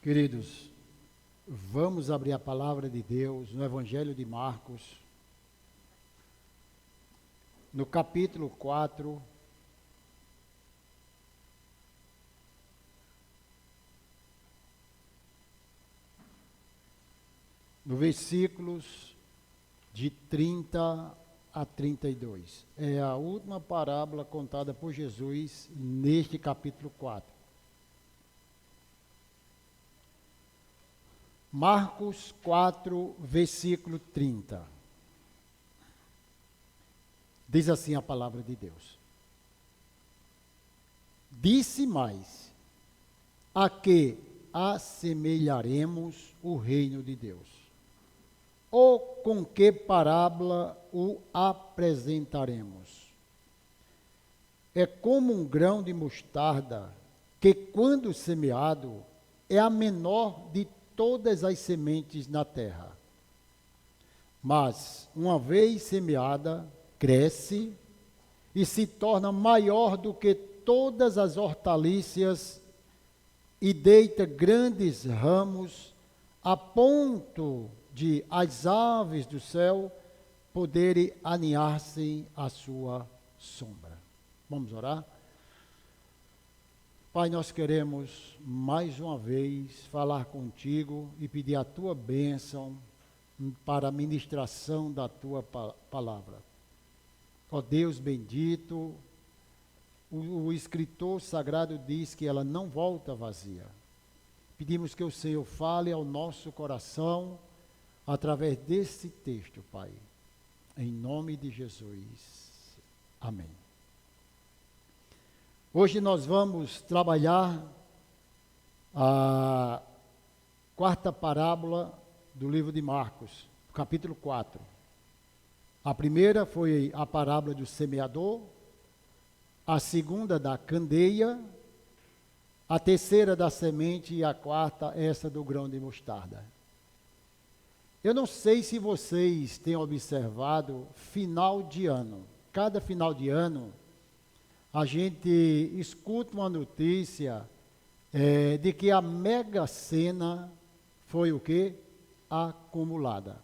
Queridos, vamos abrir a palavra de Deus no Evangelho de Marcos, no capítulo 4, no versículos de 30 a 32. É a última parábola contada por Jesus neste capítulo 4. Marcos 4, versículo 30. Diz assim a palavra de Deus. Disse mais: a que assemelharemos o reino de Deus? Ou com que parábola o apresentaremos? É como um grão de mostarda, que quando semeado, é a menor de todas as sementes na terra. Mas, uma vez semeada, cresce e se torna maior do que todas as hortaliças e deita grandes ramos, a ponto de as aves do céu poderem aninhar-se à sua sombra. Vamos orar? Pai, nós queremos mais uma vez falar contigo e pedir a tua bênção para a ministração da tua palavra. Ó Deus bendito, o escritor sagrado diz que ela não volta vazia. Pedimos que o Senhor fale ao nosso coração através desse texto, Pai. Em nome de Jesus. Amém. Hoje nós vamos trabalhar a quarta parábola do livro de Marcos, capítulo 4. A primeira foi a parábola do semeador, a segunda da candeia, a terceira da semente e a quarta essa do grão de mostarda. Eu não sei se vocês têm observado final de ano. Cada final de ano, a gente escuta uma notícia de que a Mega Sena foi o quê? Acumulada.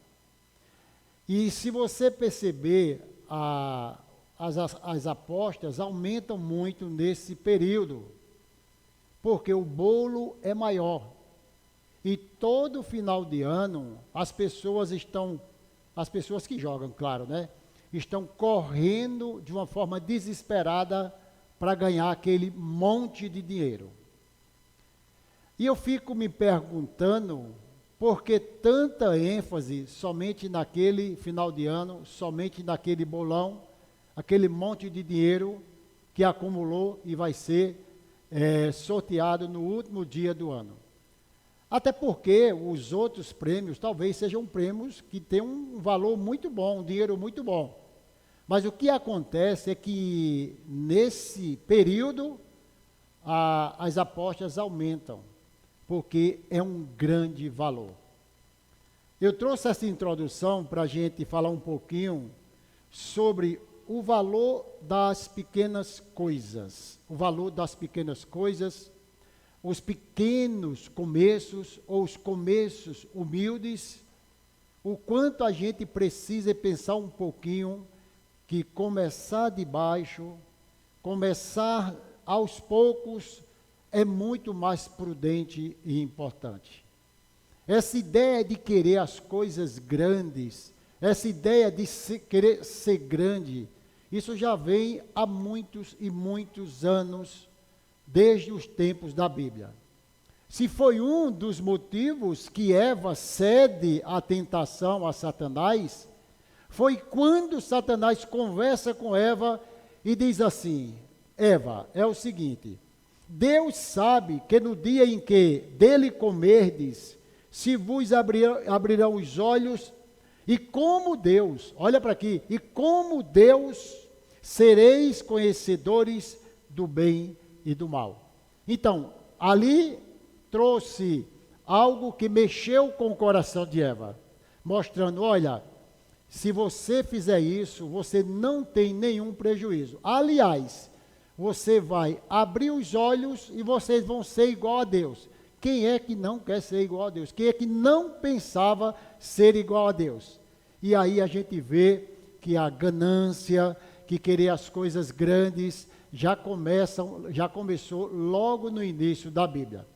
E se você perceber, as apostas aumentam muito nesse período, porque o bolo é maior. E todo final de ano, as pessoas que jogam, claro, né? Estão correndo de uma forma desesperada para ganhar aquele monte de dinheiro. E eu fico me perguntando por que tanta ênfase somente naquele final de ano, somente naquele bolão, aquele monte de dinheiro que acumulou e vai ser sorteado no último dia do ano. Até porque os outros prêmios talvez sejam prêmios que têm um valor muito bom, um dinheiro muito bom. Mas o que acontece é que nesse período as apostas aumentam, porque é um grande valor. Eu trouxe essa introdução para a gente falar um pouquinho sobre o valor das pequenas coisas. O valor das pequenas coisas, os pequenos começos, ou os começos humildes, o quanto a gente precisa pensar um pouquinho que começar de baixo, começar aos poucos, é muito mais prudente e importante. Essa ideia de querer as coisas grandes, essa ideia de querer ser grande, isso já vem há muitos e muitos anos, desde os tempos da Bíblia. Se foi um dos motivos que Eva cede à tentação a Satanás, foi quando Satanás conversa com Eva e diz assim: Eva, é o seguinte, Deus sabe que no dia em que dele comerdes, se vos abrirão os olhos, e como Deus, olha para aqui, e como Deus sereis conhecedores do bem e do mal. Então, ali trouxe algo que mexeu com o coração de Eva, mostrando, olha, se você fizer isso, você não tem nenhum prejuízo. Aliás, você vai abrir os olhos e vocês vão ser igual a Deus. quem é que não quer ser igual a Deus? Quem é que não pensava ser igual a Deus? E aí a gente vê que a ganância, que querer as coisas grandes, já começou logo no início da Bíblia.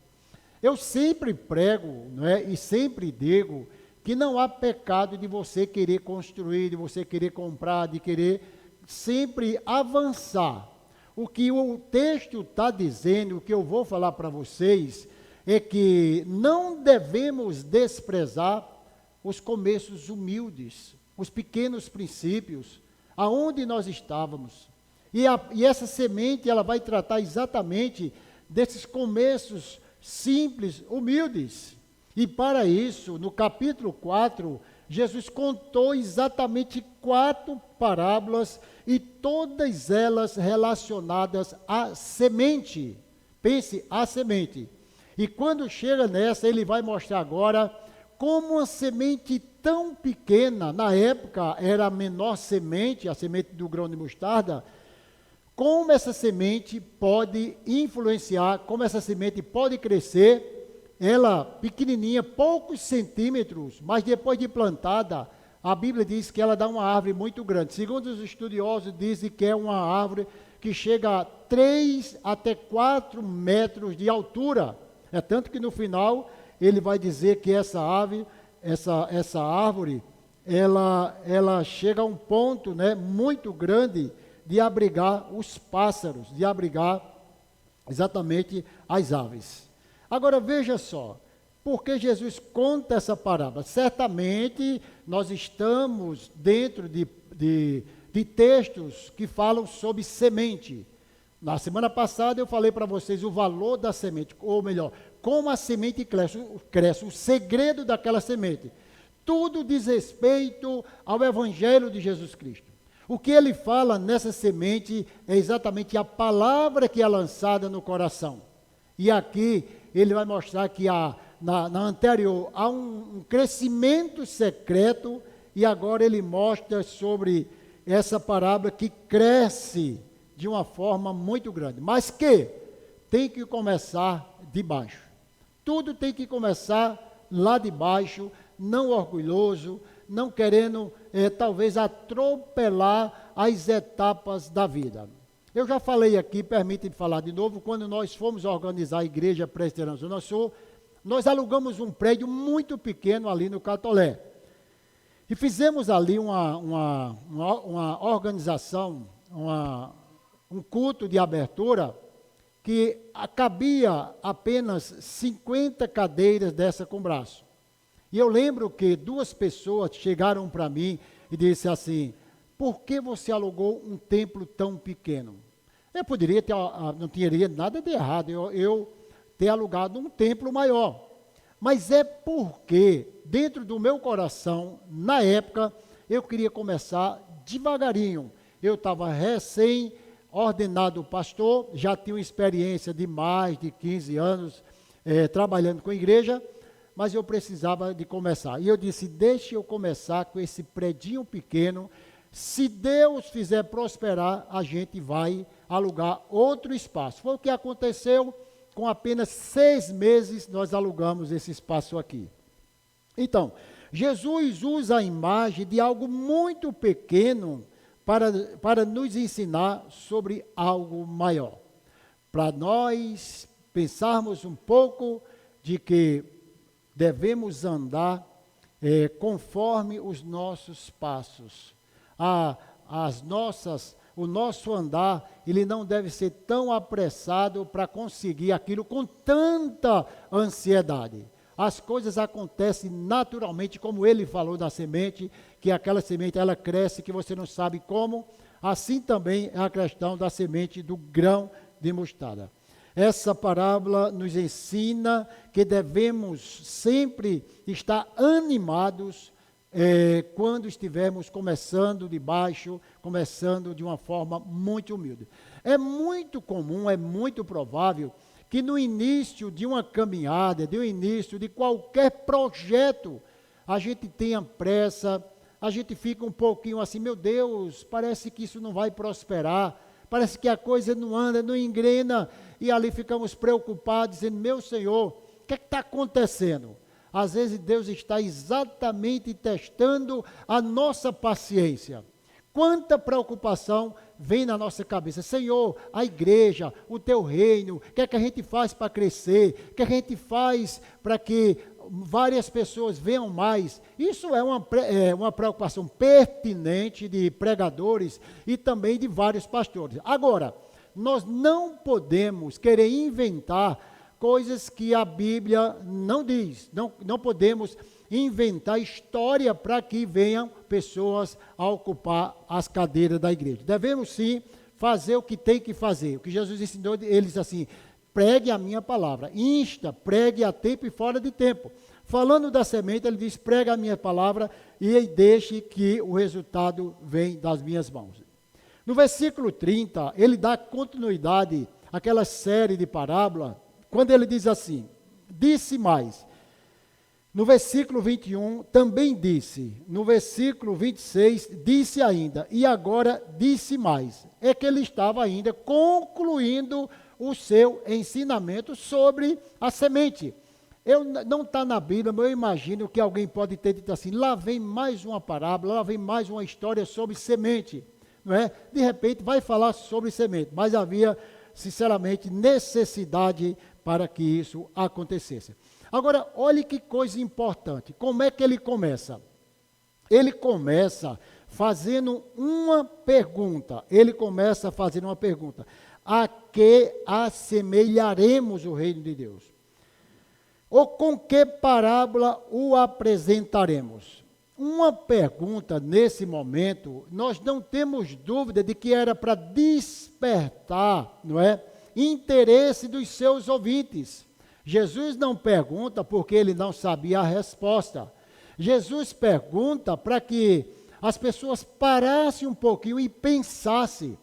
Eu sempre prego, não é, e sempre digo que não há pecado de você querer construir, de você querer comprar, de querer sempre avançar. O que o texto está dizendo, o que eu vou falar para vocês, é que não devemos desprezar os começos humildes, os pequenos princípios, aonde nós estávamos. E essa semente, ela vai tratar exatamente desses começos simples, humildes. E para isso, no capítulo 4, Jesus contou exatamente 4 parábolas e todas elas relacionadas à semente. Pense, a semente. E quando chega nessa, ele vai mostrar agora como uma semente tão pequena, na época era a menor semente, a semente do grão de mostarda, como essa semente pode influenciar, como essa semente pode crescer, ela pequenininha, poucos centímetros, mas depois de plantada, a Bíblia diz que ela dá uma árvore muito grande. Segundo os estudiosos, dizem que é uma árvore que chega a 3 até 4 metros de altura. É tanto que no final ele vai dizer que essa árvore, ela chega a um ponto, né, muito grande de abrigar os pássaros, de abrigar exatamente as aves. Agora veja só, por que Jesus conta essa parábola? Certamente nós estamos dentro de textos que falam sobre semente. Na semana passada eu falei para vocês o valor da semente, ou melhor, como a semente cresce, o segredo daquela semente. Tudo diz respeito ao Evangelho de Jesus Cristo. O que ele fala nessa semente é exatamente a palavra que é lançada no coração. E aqui ele vai mostrar que na anterior há um crescimento secreto, e agora ele mostra sobre essa parábola que cresce de uma forma muito grande, mas que tem que começar de baixo. Tudo tem que começar lá de baixo, não orgulhoso, não querendo, talvez, atropelar as etapas da vida. Eu já falei aqui, permite-me falar de novo, quando nós fomos organizar a Igreja Presbiteriana Zona Sul, nós alugamos um prédio muito pequeno ali no Catolé. E fizemos ali uma organização, um culto de abertura, que cabia apenas 50 cadeiras dessa com braço. E eu lembro que 2 pessoas chegaram para mim e disseram assim: por que você alugou um templo tão pequeno? Eu poderia ter, não teria nada de errado, eu ter alugado um templo maior. Mas é porque, dentro do meu coração, na época, eu queria começar devagarinho. Eu estava recém-ordenado pastor, já tinha uma experiência de mais de 15 anos trabalhando com a igreja, mas eu precisava de começar. E eu disse, deixe eu começar com esse predinho pequeno. Se Deus fizer prosperar, a gente vai alugar outro espaço. Foi o que aconteceu. Com apenas 6 meses, nós alugamos esse espaço aqui. Então, Jesus usa a imagem de algo muito pequeno para nos ensinar sobre algo maior. Para nós pensarmos um pouco de que devemos andar conforme os nossos passos. O nosso andar, ele não deve ser tão apressado para conseguir aquilo com tanta ansiedade. As coisas acontecem naturalmente, como ele falou da semente, que aquela semente ela cresce, que você não sabe como. Assim também é a questão da semente do grão de mostarda. Essa parábola nos ensina que devemos sempre estar animados quando estivermos começando de baixo, começando de uma forma muito humilde. É muito comum, é muito provável que no início de uma caminhada, no início de qualquer projeto, a gente tenha pressa, a gente fica um pouquinho assim, meu Deus, parece que isso não vai prosperar, parece que a coisa não anda, não engrena, e ali ficamos preocupados, dizendo, meu Senhor, que está acontecendo? Às vezes Deus está exatamente testando a nossa paciência. Quanta preocupação vem na nossa cabeça. Senhor, a igreja, o teu reino, o que é que a gente faz para crescer? O que a gente faz para que várias pessoas venham mais? Isso é uma preocupação pertinente de pregadores e também de vários pastores. Agora, nós não podemos querer inventar coisas que a Bíblia não diz. Não podemos inventar história para que venham pessoas a ocupar as cadeiras da igreja. Devemos sim fazer o que tem que fazer. O que Jesus ensinou, ele diz assim: pregue a minha palavra, insta, pregue a tempo e fora de tempo. Falando da semente, ele diz: pregue a minha palavra e deixe que o resultado venha das minhas mãos. No versículo 30, ele dá continuidade àquela série de parábola, quando ele diz assim: disse mais. No versículo 21, também disse. No versículo 26, disse ainda. E agora disse mais. É que ele estava ainda concluindo o seu ensinamento sobre a semente. Não está na Bíblia, mas eu imagino que alguém pode ter dito assim: lá vem mais uma parábola, lá vem mais uma história sobre semente. Não é? De repente vai falar sobre semente, mas havia, sinceramente, necessidade para que isso acontecesse. Agora, olhe que coisa importante. Como é que ele começa? Ele começa fazendo uma pergunta. A que assemelharemos o reino de Deus? Ou com que parábola o apresentaremos? Uma pergunta nesse momento, nós não temos dúvida de que era para despertar, não é, interesse dos seus ouvintes. Jesus não pergunta porque ele não sabia a resposta. Jesus pergunta para que as pessoas parassem um pouquinho e pensassem.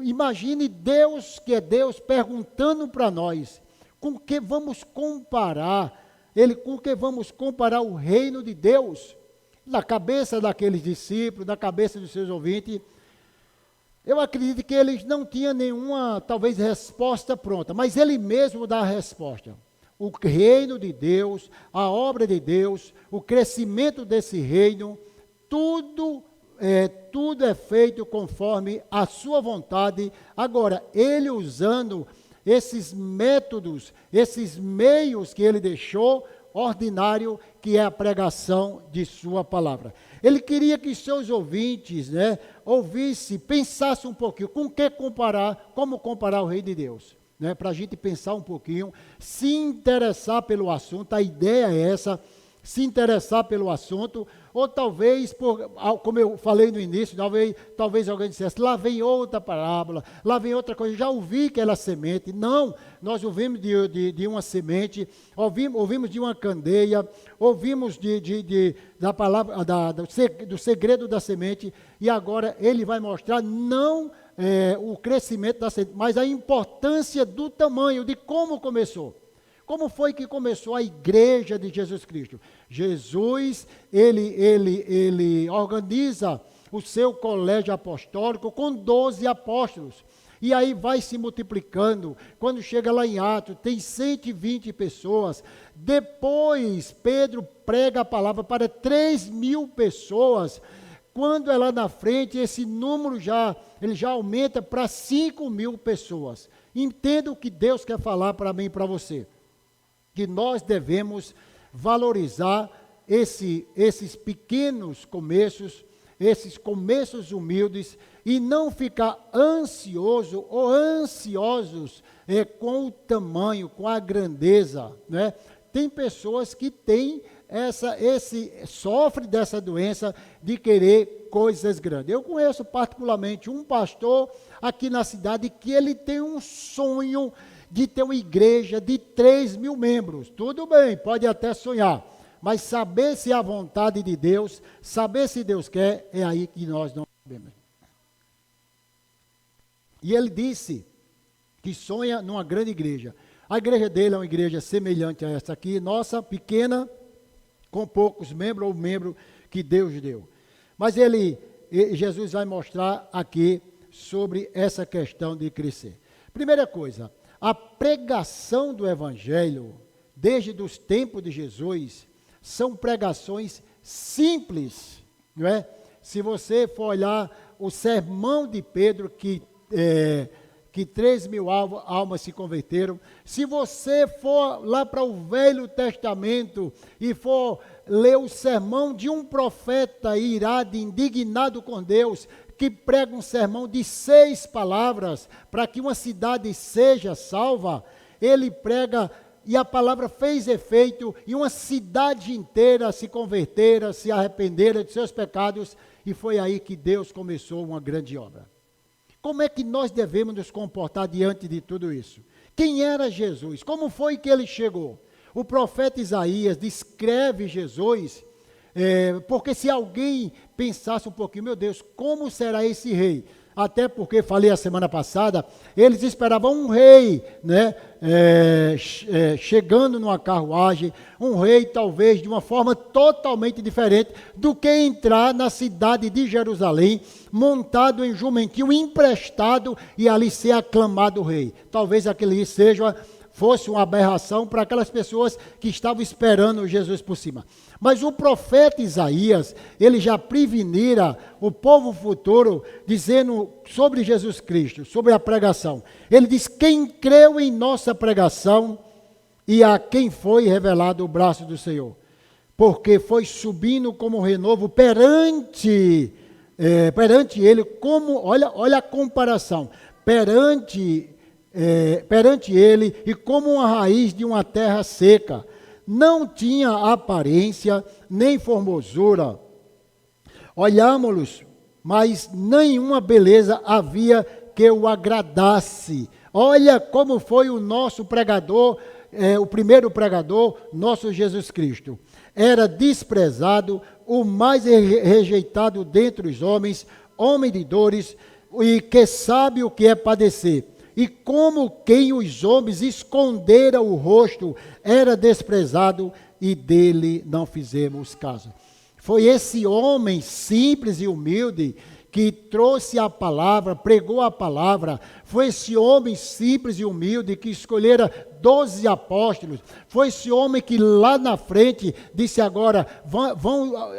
Imagine Deus, que é Deus, perguntando para nós: com que vamos comparar? Com que vamos comparar o reino de Deus? Na cabeça daqueles discípulos, na cabeça dos seus ouvintes, eu acredito que eles não tinham nenhuma, talvez, resposta pronta, mas ele mesmo dá a resposta. O reino de Deus, a obra de Deus, o crescimento desse reino, tudo é feito conforme a sua vontade. Agora, ele usando esses métodos, esses meios que ele deixou, ordinário, que é a pregação de sua palavra. Ele queria que seus ouvintes, ouvissem, pensassem um pouquinho, como comparar o reino de Deus. Para a gente pensar um pouquinho, se interessar pelo assunto, a ideia é essa, se interessar pelo assunto, ou talvez, como eu falei no início, talvez alguém dissesse: lá vem outra parábola, lá vem outra coisa, já ouvi que era semente. Não, nós ouvimos de uma semente, ouvimos de uma candeia, ouvimos da palavra, do segredo da semente, e agora ele vai mostrar não o crescimento da semente, mas a importância do tamanho, de como começou. Como foi que começou a igreja de Jesus Cristo? Jesus, ele organiza o seu colégio apostólico com 12 apóstolos. E aí vai se multiplicando. Quando chega lá em Atos, tem 120 pessoas. Depois, Pedro prega a palavra para 3.000 pessoas. Quando é lá na frente, esse número ele já aumenta para 5.000 pessoas. Entenda o que Deus quer falar para mim e para você. Que nós devemos valorizar esses pequenos começos, esses começos humildes, e não ficar ansioso ou ansiosos com o tamanho, com a grandeza. Tem pessoas que têm sofrem dessa doença de querer coisas grandes. Eu conheço particularmente um pastor aqui na cidade que ele tem um sonho de ter uma igreja de 3.000 membros. Tudo bem, pode até sonhar, mas saber se é a vontade de Deus, saber se Deus quer, é aí que nós não sabemos. E ele disse que sonha numa grande igreja. A igreja dele é uma igreja semelhante a essa aqui, nossa, pequena, com poucos membros, ou membro que Deus deu. Mas Jesus vai mostrar aqui sobre essa questão de crescer. Primeira coisa, a pregação do Evangelho, desde os tempos de Jesus, são pregações simples, não é? Se você for olhar o sermão de Pedro, que 3.000 almas se converteram, se você for lá para o Velho Testamento e for ler o sermão de um profeta irado, indignado com Deus, que prega um sermão de 6 palavras para que uma cidade seja salva, ele prega e a palavra fez efeito e uma cidade inteira se convertera, se arrependera de seus pecados, e foi aí que Deus começou uma grande obra. Como é que nós devemos nos comportar diante de tudo isso? Quem era Jesus? Como foi que ele chegou? O profeta Isaías descreve Jesus, porque se alguém pensasse um pouquinho, meu Deus, como será esse rei? Até porque, falei a semana passada, eles esperavam um rei, né, chegando numa carruagem, um rei talvez de uma forma totalmente diferente do que entrar na cidade de Jerusalém, montado em jumentinho, emprestado e ali ser aclamado rei. Talvez aquele fosse uma aberração para aquelas pessoas que estavam esperando Jesus por cima. Mas o profeta Isaías, ele já prevenira o povo futuro, dizendo sobre Jesus Cristo, sobre a pregação. Ele diz, quem creu em nossa pregação e a quem foi revelado o braço do Senhor. Porque foi subindo como renovo perante ele, como, olha a comparação, perante ele e como uma raiz de uma terra seca. Não tinha aparência nem formosura. Olhámos-los, mas nenhuma beleza havia que o agradasse. Olha como foi o nosso pregador, o primeiro pregador, nosso Jesus Cristo. Era desprezado, o mais rejeitado dentre os homens, homem de dores, e que sabe o que é padecer. E como quem os homens escondera o rosto, era desprezado e dele não fizemos caso. Foi esse homem simples e humilde que trouxe a palavra, pregou a palavra. Foi esse homem simples e humilde que escolhera 12 apóstolos. Foi esse homem que lá na frente disse agora,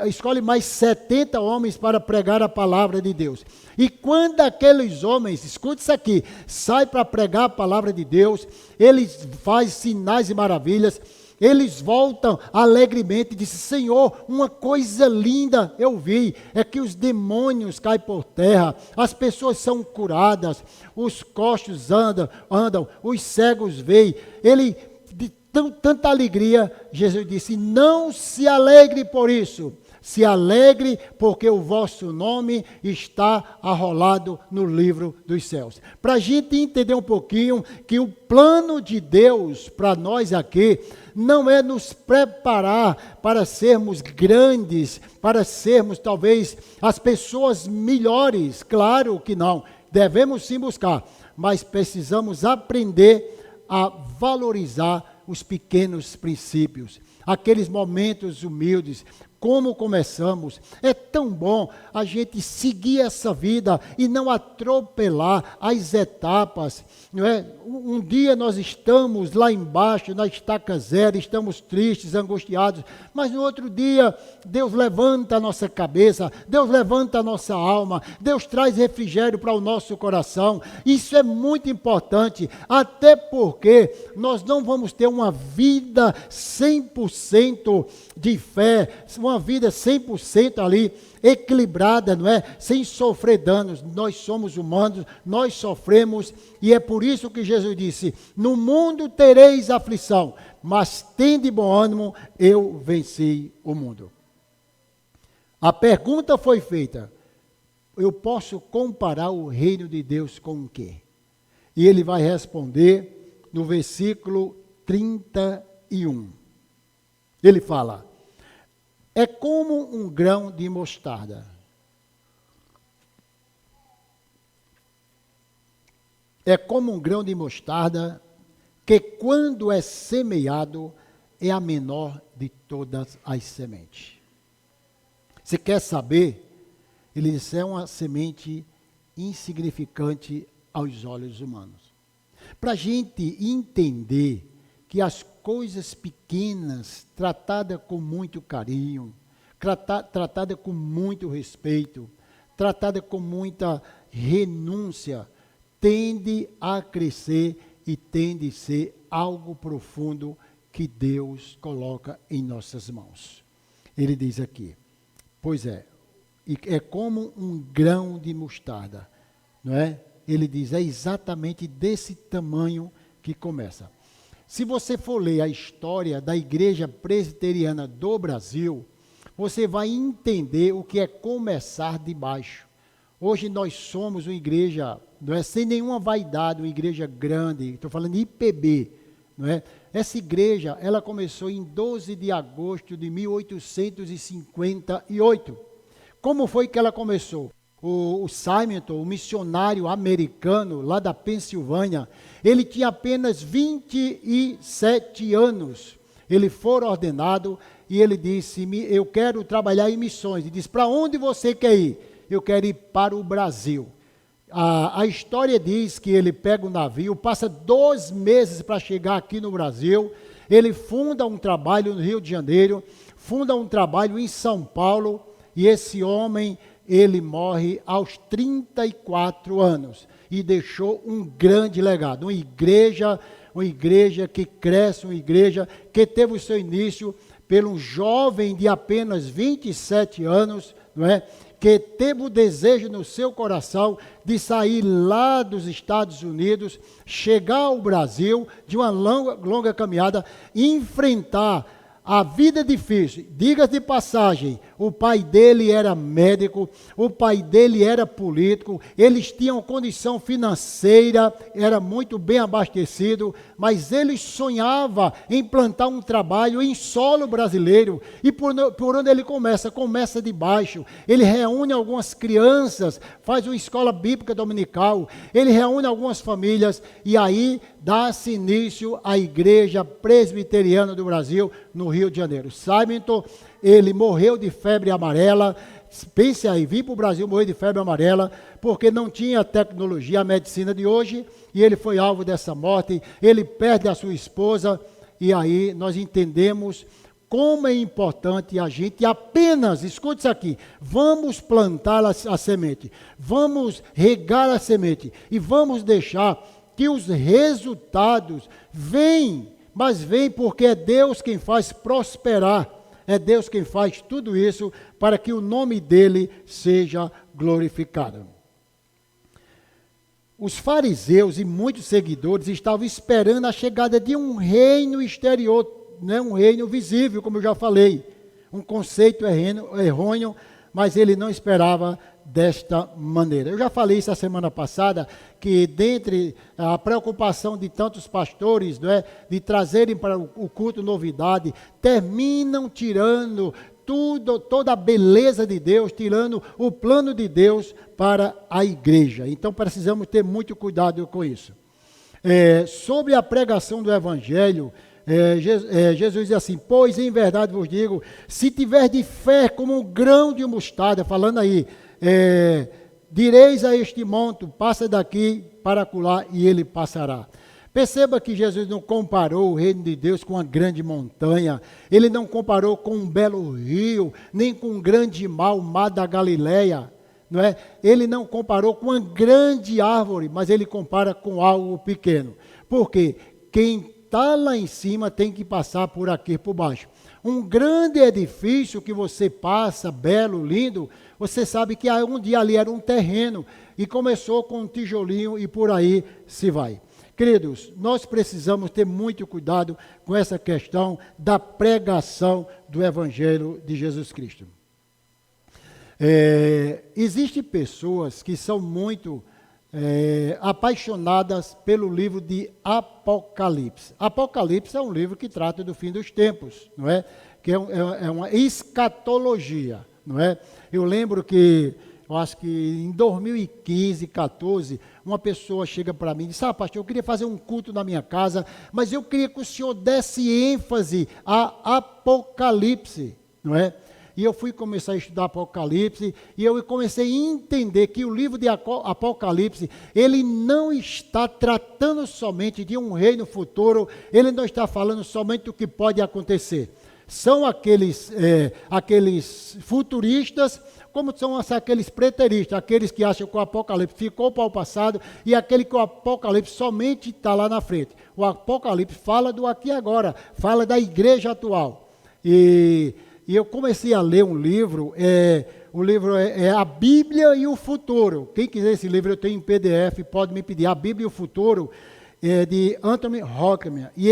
escolhe mais 70 homens para pregar a palavra de Deus. E quando aqueles homens, escute isso aqui, saem para pregar a palavra de Deus, eles fazem sinais e maravilhas, eles voltam alegremente e dizem, Senhor, uma coisa linda eu vi, é que os demônios caem por terra, as pessoas são curadas, os coxos andam, os cegos veem. Ele, de tanta alegria, Jesus disse, não se alegre por isso, se alegre porque o vosso nome está arrolado no livro dos céus. Para a gente entender um pouquinho que o plano de Deus para nós aqui não é nos preparar para sermos grandes, para sermos talvez as pessoas melhores. Claro que não, devemos sim buscar, mas precisamos aprender a valorizar os pequenos princípios, aqueles momentos humildes. Como começamos, é tão bom a gente seguir essa vida e não atropelar as etapas, não é? Um dia nós estamos lá embaixo, na estaca zero, estamos tristes, angustiados, mas no outro dia, Deus levanta a nossa cabeça, Deus levanta a nossa alma, Deus traz refrigério para o nosso coração. Isso é muito importante, até porque nós não vamos ter uma vida 100% de fé, uma vida 100% ali, equilibrada, não é? Sem sofrer danos. Nós somos humanos, nós sofremos, e é por isso que Jesus disse, no mundo tereis aflição, mas tende bom ânimo, eu venci o mundo. A pergunta foi feita, eu posso comparar o reino de Deus com o quê? E ele vai responder no versículo 31. Ele fala, é como um grão de mostarda. É como um grão de mostarda que quando é semeado é a menor de todas as sementes. Você quer saber? Ele disse, é uma semente insignificante aos olhos humanos. Para a gente entender que as coisas pequenas, tratada com muito carinho, tratada com muito respeito, tratada com muita renúncia, tende a crescer e tende a ser algo profundo que Deus coloca em nossas mãos. Ele diz aqui, pois é como um grão de mostarda, não é? Ele diz, é exatamente desse tamanho que começa. Se você for ler a história da Igreja Presbiteriana do Brasil, você vai entender o que é começar de baixo. Hoje nós somos uma igreja, não é, sem nenhuma vaidade, uma igreja grande, estou falando de IPB, não é? Essa igreja, ela começou em 12 de agosto de 1858. Como foi que ela começou? O Simonton, o missionário americano lá da Pensilvânia, ele tinha apenas 27 anos. Ele foi ordenado e ele disse, eu quero trabalhar em missões. Ele disse, para onde você quer ir? Eu quero ir para o Brasil. A história diz que ele pega um navio, passa 2 meses para chegar aqui no Brasil, ele funda um trabalho no Rio de Janeiro, funda um trabalho em São Paulo, e esse homem, ele morre aos 34 anos, e deixou um grande legado, uma igreja que cresce, uma igreja que teve o seu início pelo um jovem de apenas 27 anos, não é? Que teve o desejo no seu coração de sair lá dos Estados Unidos, chegar ao Brasil, de uma longa caminhada, enfrentar a vida difícil. Diga de passagem, o pai dele era médico, o pai dele era político, eles tinham condição financeira, era muito bem abastecido, mas ele sonhava em plantar um trabalho em solo brasileiro. E por onde ele começa? Começa de baixo. Ele reúne algumas crianças, faz uma escola bíblica dominical, ele reúne algumas famílias e aí dá-se início à Igreja Presbiteriana do Brasil, no Rio de Janeiro. Simonton, ele morreu de febre amarela. Pense aí, vir para o Brasil morrer de febre amarela, porque não tinha tecnologia, a medicina de hoje, e ele foi alvo dessa morte, ele perde a sua esposa, e aí nós entendemos como é importante a gente apenas, escute isso aqui, vamos plantar a semente, vamos regar a semente, e vamos deixar que os resultados venham, mas vem porque é Deus quem faz prosperar, é Deus quem faz tudo isso para que o nome dele seja glorificado. Os fariseus e muitos seguidores estavam esperando a chegada de um reino exterior, né, um reino visível, como eu já falei, um conceito errôneo, mas ele não esperava desta maneira. Eu já falei isso a semana passada, que dentre a preocupação de tantos pastores, não é, de trazerem para o culto novidade, terminam tirando toda a beleza de Deus, tirando o plano de Deus para a igreja. Então precisamos ter muito cuidado com isso. Sobre a pregação do Evangelho, Jesus diz assim, pois em verdade vos digo, se tiver de fé como um grão de mostarda, falando aí, direis a este monte, passa daqui para acolá, e ele passará. Perceba que Jesus não comparou o reino de Deus com uma grande montanha, ele não comparou com um belo rio, nem com um grande mar, o mar da Galileia, não é? Ele não comparou com uma grande árvore, mas ele compara com algo pequeno. Porque quem está lá em cima tem que passar por aqui, por baixo. Um grande edifício que você passa, belo, lindo, você sabe que um dia ali era um terreno, e começou com um tijolinho e por aí se vai. Queridos, nós precisamos ter muito cuidado com essa questão da pregação do Evangelho de Jesus Cristo. Existem pessoas que são muito apaixonadas pelo livro de Apocalipse. Apocalipse é um livro que trata do fim dos tempos, não é? Que é uma escatologia, não é? Eu lembro que, eu acho que em 2015, 14, uma pessoa chega para mim e diz, pastor, eu queria fazer um culto na minha casa, mas eu queria que o senhor desse ênfase a Apocalipse, não é? e eu fui começar a estudar Apocalipse, e eu comecei a entender que o livro de Apocalipse, ele não está tratando somente de um reino futuro, ele não está falando somente do que pode acontecer. São aqueles futuristas, como são aqueles preteristas, aqueles que acham que o Apocalipse ficou para o passado e aquele que o Apocalipse somente está lá na frente. O Apocalipse fala do aqui e agora, fala da igreja atual. E eu comecei a ler um livro, o livro é A Bíblia e o Futuro. Quem quiser esse livro, eu tenho em PDF, pode me pedir. A Bíblia e o Futuro, de Anthony Rockman. E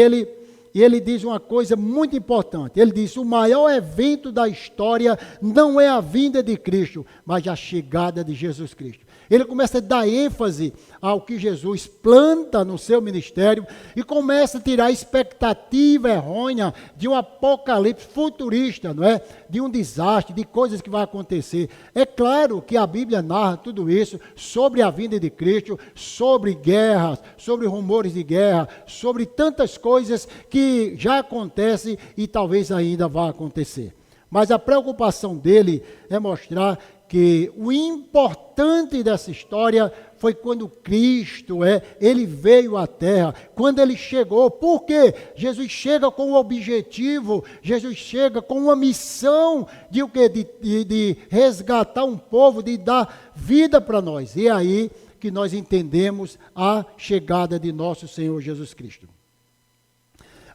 ele diz uma coisa muito importante. Ele diz: o maior evento da história não é a vinda de Cristo, mas a chegada de Jesus Cristo. Ele começa a dar ênfase ao que Jesus planta no seu ministério e começa a tirar a expectativa errônea de um apocalipse futurista, não é? De um desastre, de coisas que vão acontecer. É claro que a Bíblia narra tudo isso sobre a vinda de Cristo, sobre guerras, sobre rumores de guerra, sobre tantas coisas que já acontecem e talvez ainda vá acontecer. Mas a preocupação dele é mostrar que o importante dessa história foi quando Cristo, ele veio à terra, quando ele chegou. Por quê? Jesus chega com um objetivo, Jesus chega com uma missão de o quê? De resgatar um povo, de dar vida para nós. E é aí que nós entendemos a chegada de nosso Senhor Jesus Cristo.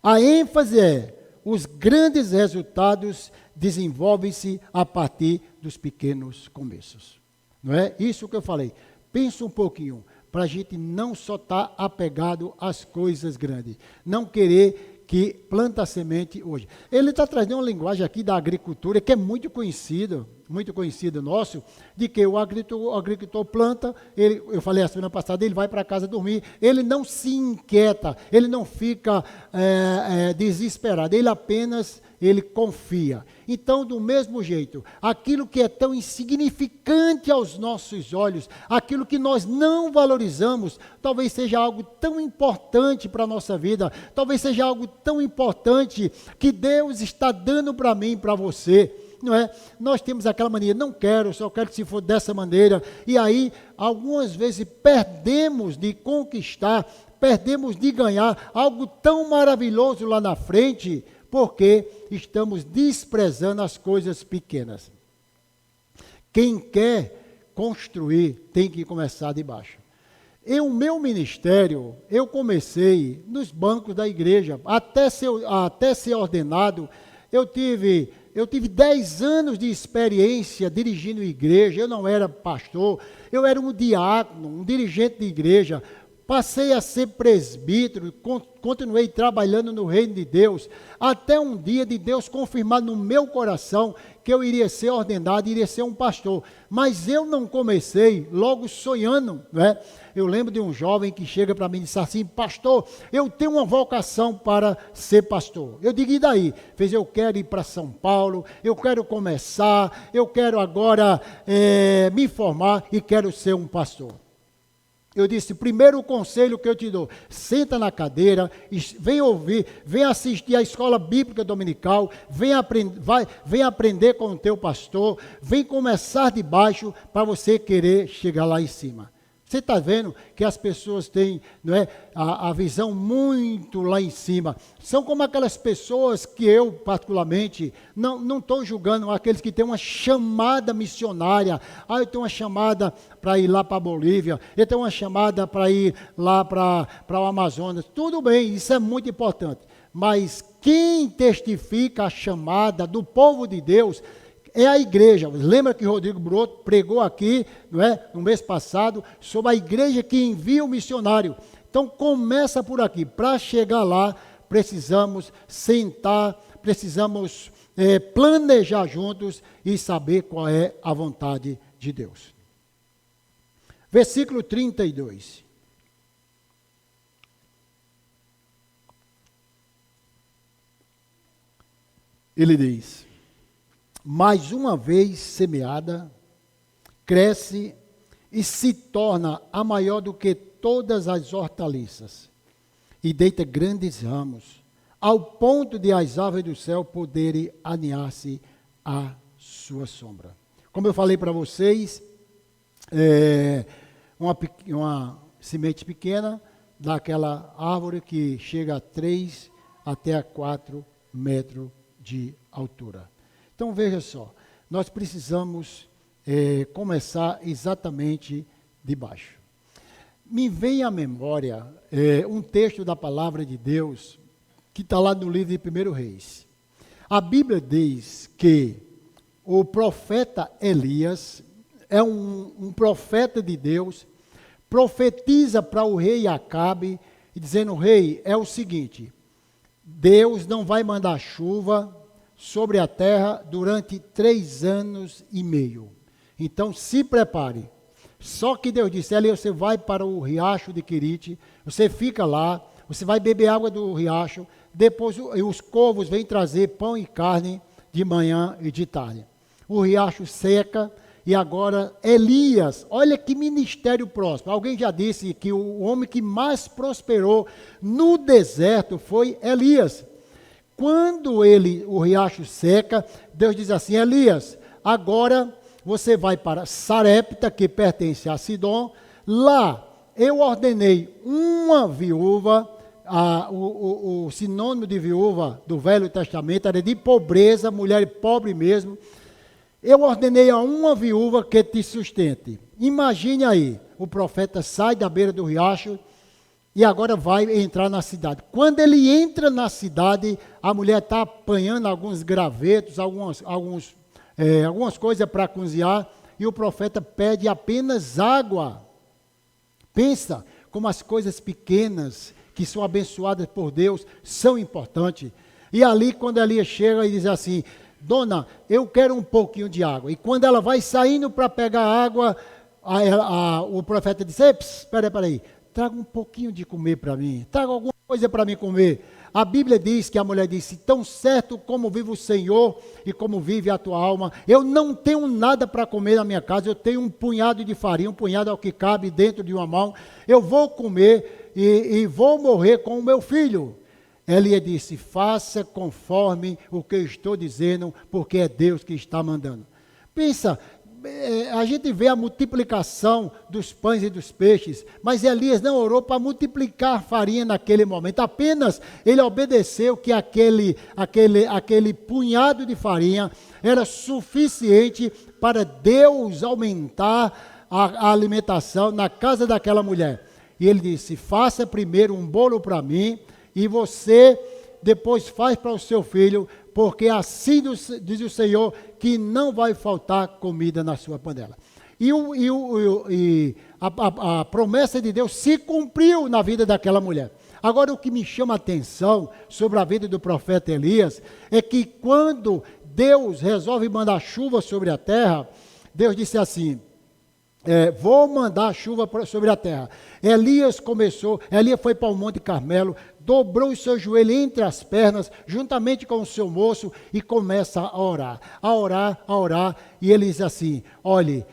A ênfase é: os grandes resultados desenvolvem-se a partir dos pequenos começos. Não é isso que eu falei? Pensa um pouquinho, para a gente não só estar apegado às coisas grandes, não querer que planta a semente hoje. Ele está trazendo uma linguagem aqui da agricultura que é muito conhecido nosso, de que o agricultor planta, eu falei a semana passada, ele vai para casa dormir, ele não se inquieta, ele não fica desesperado, ele confia. Então, do mesmo jeito, aquilo que é tão insignificante aos nossos olhos, aquilo que nós não valorizamos, talvez seja algo tão importante para a nossa vida, talvez seja algo tão importante que Deus está dando para mim, para você. Não é? Nós temos aquela mania, não quero, só quero que se for dessa maneira, e aí algumas vezes perdemos de conquistar, perdemos de ganhar algo tão maravilhoso lá na frente, porque estamos desprezando as coisas pequenas. Quem quer construir tem que começar de baixo. O meu ministério, eu comecei nos bancos da igreja, até ser ordenado, eu tive 10 anos de experiência dirigindo igreja. Eu não era pastor, eu era um diácono, um dirigente de igreja. Passei a ser presbítero, continuei trabalhando no reino de Deus, até um dia de Deus confirmar no meu coração que eu iria ser ordenado, iria ser um pastor. Mas eu não comecei logo sonhando, né? Eu lembro de um jovem que chega para mim e disse assim: pastor, eu tenho uma vocação para ser pastor. Eu digo: e daí? Fez: eu quero ir para São Paulo, eu quero começar, eu quero agora me formar e quero ser um pastor. Eu disse: primeiro conselho que eu te dou, senta na cadeira, vem ouvir, vem assistir à escola bíblica dominical, vem aprender com o teu pastor, vem começar de baixo para você querer chegar lá em cima. Você está vendo que as pessoas têm, não é, a visão muito lá em cima. São como aquelas pessoas que eu, particularmente, não estou julgando aqueles que têm uma chamada missionária. Eu tenho uma chamada para ir lá para a Bolívia, eu tenho uma chamada para ir lá para o Amazonas. Tudo bem, isso é muito importante. Mas quem testifica a chamada do povo de Deus é a igreja. Lembra que Rodrigo Broto pregou aqui, não é, no mês passado, sobre a igreja que envia o missionário. Então começa por aqui. Para chegar lá, precisamos sentar, precisamos planejar juntos e saber qual é a vontade de Deus. Versículo 32. Ele diz: mais uma vez semeada, cresce e se torna a maior do que todas as hortaliças, e deita grandes ramos, ao ponto de as aves do céu poderem aninhar-se à sua sombra. Como eu falei para vocês, uma semente pequena daquela árvore que chega a 3 até a 4 metros de altura. Então veja só, nós precisamos começar exatamente de baixo. Me vem à memória um texto da palavra de Deus que está lá no livro de 1 Reis. A Bíblia diz que o profeta Elias é um profeta de Deus, profetiza para o rei Acabe, dizendo: rei, é o seguinte, Deus não vai mandar chuva sobre a terra durante 3 anos e meio. Então se prepare. Só que Deus disse: Elias, você vai para o riacho de Querite, você fica lá, você vai beber água do riacho, depois os corvos vêm trazer pão e carne de manhã e de tarde. O riacho seca e agora Elias, olha que ministério próximo. Alguém já disse que o homem que mais prosperou no deserto foi Elias. Quando o riacho seca, Deus diz assim: Elias, agora você vai para Sarepta, que pertence a Sidom. Lá eu ordenei uma viúva. O sinônimo de viúva do Velho Testamento era de pobreza, mulher pobre mesmo. Eu ordenei a uma viúva que te sustente. Imagine aí, o profeta sai da beira do riacho e agora vai entrar na cidade. Quando ele entra na cidade, a mulher está apanhando alguns gravetos, algumas coisas para cozinhar, e o profeta pede apenas água. Pensa como as coisas pequenas que são abençoadas por Deus são importantes. E ali, quando Elias chega e diz assim: dona, eu quero um pouquinho de água. E quando ela vai saindo para pegar água, o profeta diz: espera aí, traga um pouquinho de comer para mim, traga alguma coisa para mim comer. A Bíblia diz que a mulher disse: tão certo como vive o Senhor e como vive a tua alma, eu não tenho nada para comer na minha casa, eu tenho um punhado de farinha, um punhado ao que cabe dentro de uma mão, eu vou comer e vou morrer com o meu filho. Elias disse: faça conforme o que eu estou dizendo, porque é Deus que está mandando. Pensa, a gente vê a multiplicação dos pães e dos peixes, mas Elias não orou para multiplicar a farinha naquele momento, apenas ele obedeceu que aquele punhado de farinha era suficiente para Deus aumentar a alimentação na casa daquela mulher. E ele disse: faça primeiro um bolo para mim, e você depois faz para o seu filho, porque assim diz o Senhor, que não vai faltar comida na sua panela. E a promessa de Deus se cumpriu na vida daquela mulher. Agora, o que me chama a atenção sobre a vida do profeta Elias, é que quando Deus resolve mandar chuva sobre a terra, Deus disse assim: vou mandar chuva sobre a terra. Elias foi para o Monte Carmelo, dobrou os seus joelhos entre as pernas, juntamente com o seu moço, e começa a orar, e ele diz assim: olhe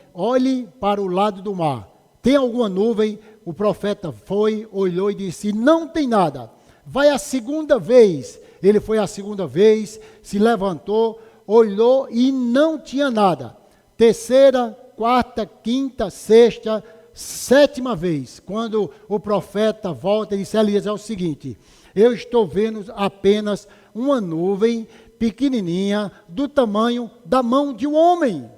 para o lado do mar, tem alguma nuvem? O profeta foi, olhou e disse: não tem nada. Vai a segunda vez. Ele foi a segunda vez, se levantou, olhou e não tinha nada. Terceira, quarta, quinta, sexta, sétima vez, quando o profeta volta e diz: Elias, é o seguinte, eu estou vendo apenas uma nuvem pequenininha do tamanho da mão de um homem,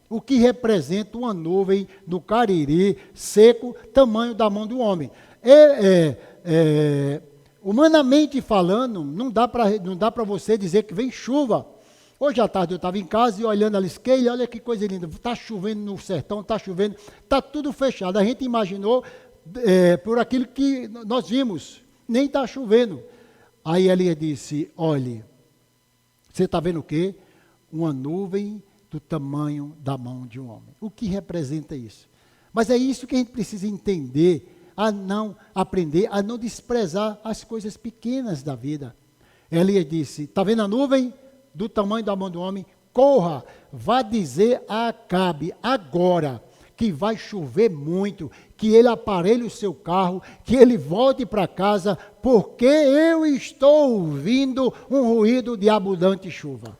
o que representa uma nuvem do Cariri seco, tamanho da mão de um homem. Humanamente falando, não dá para você dizer que vem chuva. Hoje à tarde eu estava em casa e olhando a esquerda, olha que coisa linda, está chovendo no sertão, está chovendo, está tudo fechado. A gente imaginou por aquilo que nós vimos, nem está chovendo. Aí Elias disse: olhe, você está vendo o quê? Uma nuvem do tamanho da mão de um homem. O que representa isso? Mas é isso que a gente precisa entender, a não aprender, a não desprezar as coisas pequenas da vida. Elias disse: está vendo a nuvem do tamanho da mão do homem? Corra, vá dizer a Acabe agora que vai chover muito, que ele aparelhe o seu carro, que ele volte para casa, porque eu estou ouvindo um ruído de abundante chuva.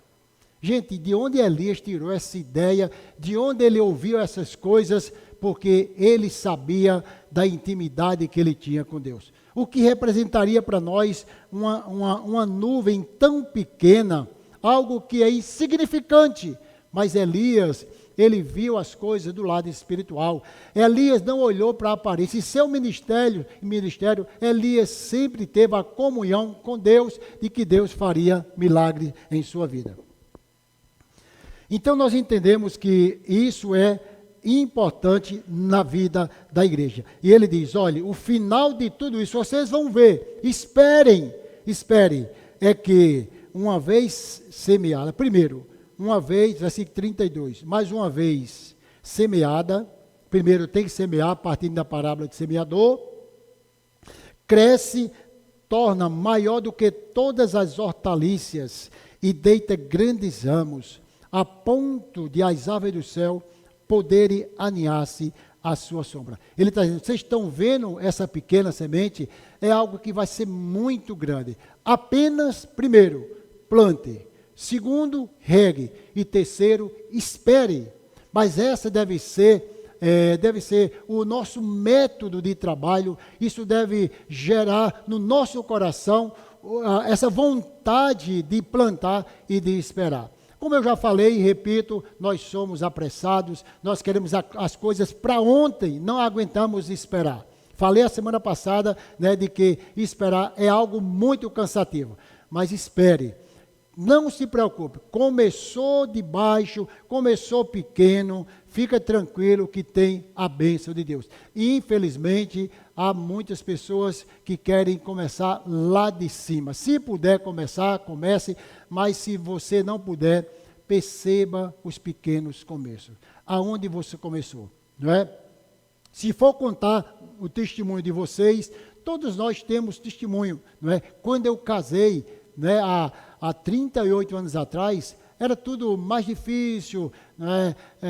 Gente, de onde Elias tirou essa ideia, de onde ele ouviu essas coisas, porque ele sabia da intimidade que ele tinha com Deus. O que representaria para nós uma nuvem tão pequena, algo que é insignificante, mas Elias, ele viu as coisas do lado espiritual. Elias não olhou para a aparência. Em seu ministério, Elias sempre teve a comunhão com Deus, de que Deus faria milagre em sua vida. Então nós entendemos que isso é importante na vida da igreja. E ele diz, olha, o final de tudo isso, vocês vão ver, esperem, é que uma vez semeada, primeiro, uma vez, versículo 32, mais uma vez semeada, primeiro tem que semear, partindo da parábola de semeador, cresce, torna maior do que todas as hortaliças e deita grandes ramos, a ponto de as aves do céu poderem aninhar-se à sua sombra. Ele está dizendo, vocês estão vendo essa pequena semente? É algo que vai ser muito grande. Apenas, primeiro, plante. Segundo, regue. E terceiro, espere. Mas essa deve ser o nosso método de trabalho. Isso deve gerar no nosso coração essa vontade de plantar e de esperar. Como eu já falei e repito, nós somos apressados, nós queremos as coisas para ontem, não aguentamos esperar. Falei a semana passada, de que esperar é algo muito cansativo, mas espere, não se preocupe, começou de baixo, começou pequeno, fica tranquilo que tem a bênção de Deus. E, infelizmente, há muitas pessoas que querem começar lá de cima. Se puder começar, comece, mas se você não puder, perceba os pequenos começos. Aonde você começou, não é? Se for contar o testemunho de vocês, todos nós temos testemunho, não é? Quando eu casei, há 38 anos atrás, era tudo mais difícil,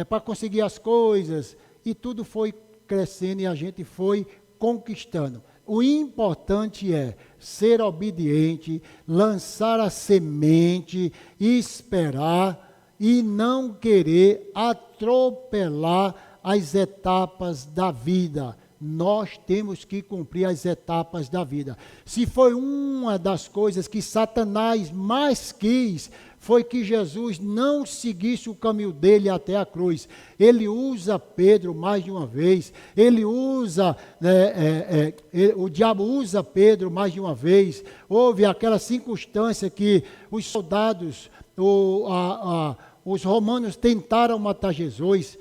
para conseguir as coisas, e tudo foi crescendo e a gente foi conquistando. O importante é ser obediente, lançar a semente, esperar e não querer atropelar as etapas da vida. Nós temos que cumprir as etapas da vida. Se foi uma das coisas que Satanás mais quis, foi que Jesus não seguisse o caminho dele até a cruz. Ele usa Pedro mais de uma vez, o diabo usa Pedro mais de uma vez. Houve aquela circunstância que os soldados, os romanos tentaram matar Jesus,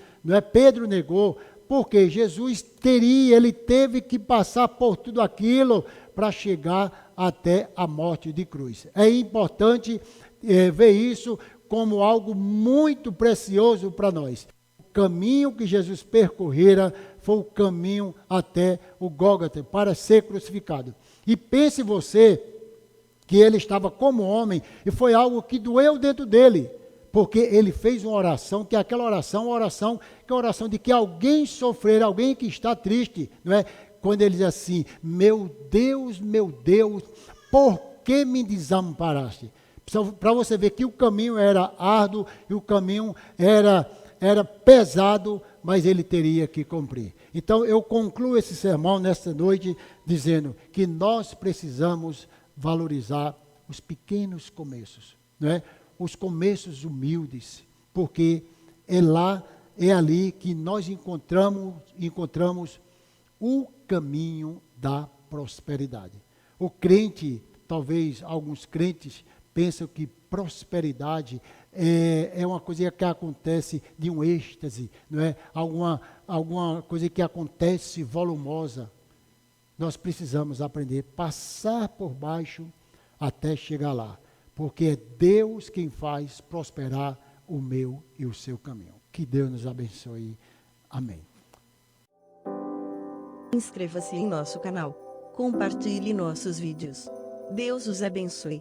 Pedro negou, porque Jesus ele teve que passar por tudo aquilo para chegar até a morte de cruz. É importante ver isso como algo muito precioso para nós. O caminho que Jesus percorrera foi o caminho até o Gólgota, para ser crucificado. E pense você que ele estava como homem, e foi algo que doeu dentro dele, porque ele fez uma oração, que aquela oração é uma oração de que alguém sofrer, alguém que está triste, não é? Quando ele diz assim, meu Deus, por que me desamparaste? Para você ver que o caminho era árduo e o caminho era pesado, mas ele teria que cumprir. Então eu concluo esse sermão nesta noite dizendo que nós precisamos valorizar os pequenos começos, não é? Os começos humildes, porque é ali que nós encontramos o caminho da prosperidade. O crente, talvez alguns crentes pensam que prosperidade é uma coisa que acontece de um êxtase, não é? Alguma coisa que acontece volumosa. Nós precisamos aprender a passar por baixo até chegar lá, porque é Deus quem faz prosperar o meu e o seu caminho. Que Deus nos abençoe. Amém. Inscreva-se em nosso canal. Compartilhe nossos vídeos. Deus os abençoe.